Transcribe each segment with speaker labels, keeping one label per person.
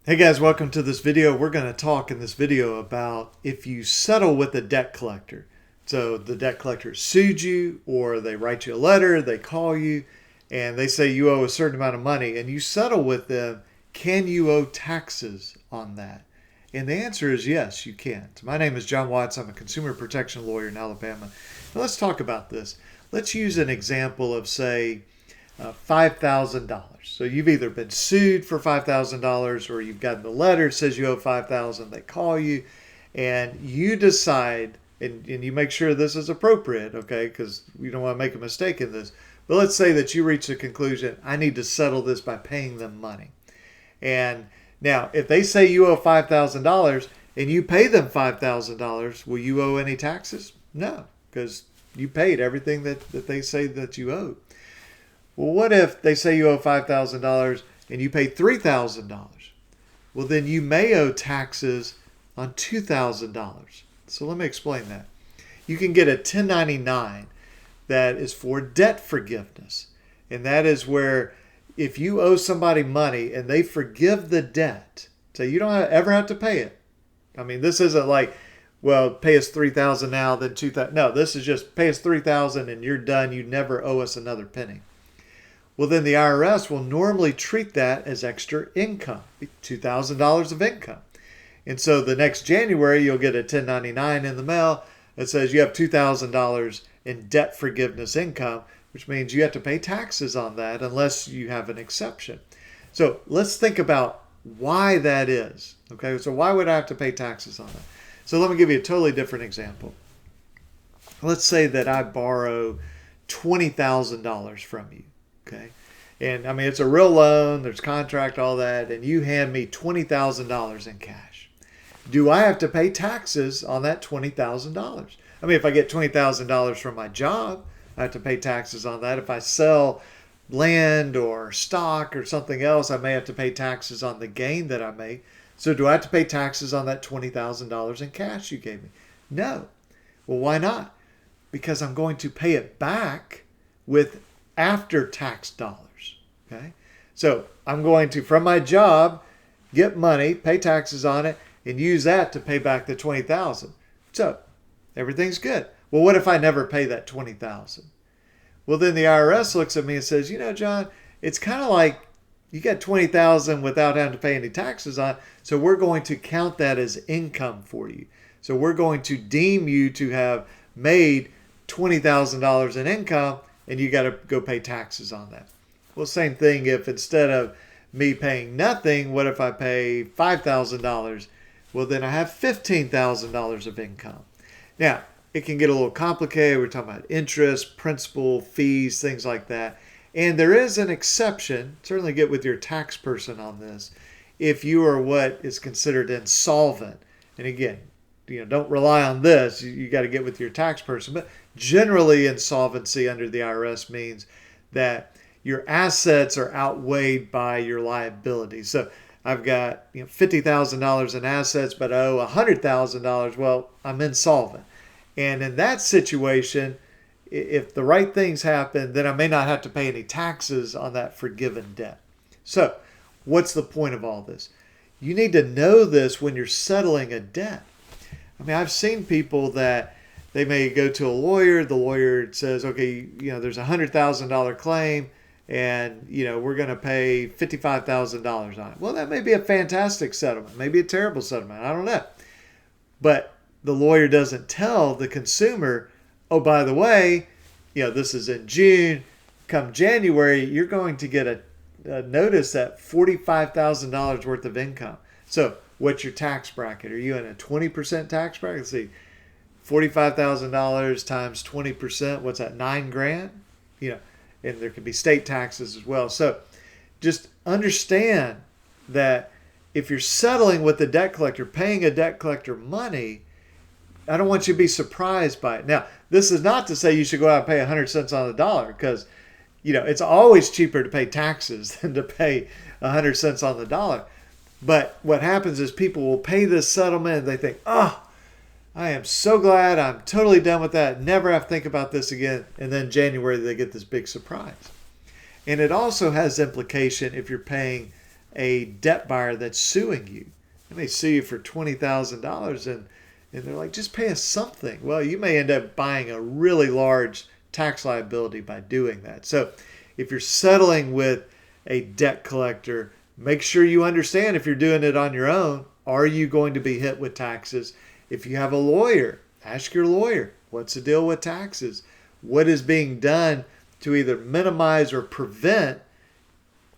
Speaker 1: Hey guys, welcome to this video. We're going to talk in this video about if you settle with a debt collector. So the debt collector sued you, or they write you a letter, they call you, and they say you owe a certain amount of money and you settle with them. Can you owe taxes on that? And the answer is yes, you can. So my name is John Watts. I'm a consumer protection lawyer in Alabama. Now let's talk about this. Let's use an example of, say, $5,000. So you've either been sued for $5,000 or you've gotten the letter that says you owe $5,000. They call you and you decide, and you make sure this is appropriate, okay, because you don't want to make a mistake in this. But let's say that you reach the conclusion, I need to settle this by paying them money. And now, if they say you owe $5,000 and you pay them $5,000, will you owe any taxes? No, because you paid everything that they say that you owed. Well, what if they say you owe $5,000 and you pay $3,000? Well, then you may owe taxes on $2,000. So let me explain that. You can get a 1099 that is for debt forgiveness. And that is where if you owe somebody money and they forgive the debt, so you don't ever have to pay it. I mean, this isn't like, well, pay us $3,000 now, then $2,000. No, this is just pay us $3,000 and you're done. You never owe us another penny. Well, then the IRS will normally treat that as extra income, $2,000 of income. And so the next January, you'll get a 1099 in the mail that says you have $2,000 in debt forgiveness income, which means you have to pay taxes on that unless you have an exception. So let's think about why that is. Okay, so why would I have to pay taxes on that? So let me give you a totally different example. Let's say that I borrow $20,000 from you. Okay. And I mean, it's a real loan, there's contract, all that, and you hand me $20,000 in cash. Do I have to pay taxes on that $20,000? I mean, if I get $20,000 from my job, I have to pay taxes on that. If I sell land or stock or something else, I may have to pay taxes on the gain that I make. So do I have to pay taxes on that $20,000 in cash you gave me? No. Well, why not? Because I'm going to pay it back with after tax dollars. Okay, so I'm going to, from my job, get money, pay taxes on it, and use that to pay back the $20,000. So everything's good. Well, what if I never pay that $20,000? Well, then the IRS looks at me and says, you know, John, it's kind of like you got $20,000 without having to pay any taxes on it, so we're going to count that as income for you. So we're going to deem you to have made $20,000 in income, and you got to go pay taxes on that. Well, same thing if instead of me paying nothing, what if I pay $5,000? Well, then I have $15,000 of income. Now, it can get a little complicated. We're talking about interest, principal, fees, things like that. And there is an exception. Certainly get with your tax person on this. If you are what is considered insolvent, and again, don't rely on this. You got to get with your tax person. But generally, insolvency under the IRS means that your assets are outweighed by your liabilities. So I've got $50,000 in assets, but I owe $100,000. Well, I'm insolvent. And in that situation, if the right things happen, then I may not have to pay any taxes on that forgiven debt. So what's the point of all this? You need to know this when you're settling a debt. I mean, I've seen people that they may go to a lawyer. The lawyer says, okay, there's a $100,000 claim and, we're going to pay $55,000 on it. Well, that may be a fantastic settlement, maybe a terrible settlement. I don't know. But the lawyer doesn't tell the consumer, oh, by the way, this is in June. Come January, you're going to get a notice that $45,000 worth of income. So what's your tax bracket? Are you in a 20% tax bracket? Let's see, $45,000 times 20%. What's that? $9,000. And there can be state taxes as well. So just understand that if you're settling with the debt collector, paying a debt collector money, I don't want you to be surprised by it. Now, this is not to say you should go out and pay 100 cents on the dollar, because it's always cheaper to pay taxes than to pay 100 cents on the dollar. But what happens is people will pay this settlement and they think, oh, I am so glad, I'm totally done with that, never have to think about this again. And then January they get this big surprise. And it also has implication if you're paying a debt buyer that's suing you. They may sue you for $20,000 and they're like, just pay us something. Well, you may end up buying a really large tax liability by doing that. So if you're settling with a debt collector, make sure you understand if you're doing it on your own, are you going to be hit with taxes? If you have a lawyer, ask your lawyer, what's the deal with taxes? What is being done to either minimize or prevent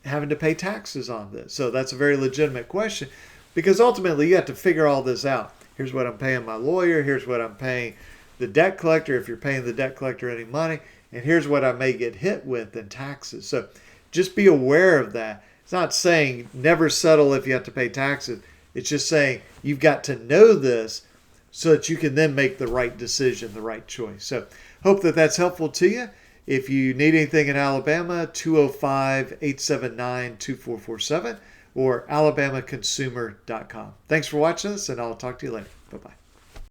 Speaker 1: having to pay taxes on this? So that's a very legitimate question, because ultimately you have to figure all this out. Here's what I'm paying my lawyer. Here's what I'm paying the debt collector, if you're paying the debt collector any money. And here's what I may get hit with in taxes. So just be aware of that. It's not saying never settle if you have to pay taxes. It's just saying you've got to know this so that you can then make the right decision, the right choice. So hope that that's helpful to you. If you need anything in Alabama, 205-879-2447 or alabamaconsumer.com. Thanks for watching this, and I'll talk to you later. Bye-bye.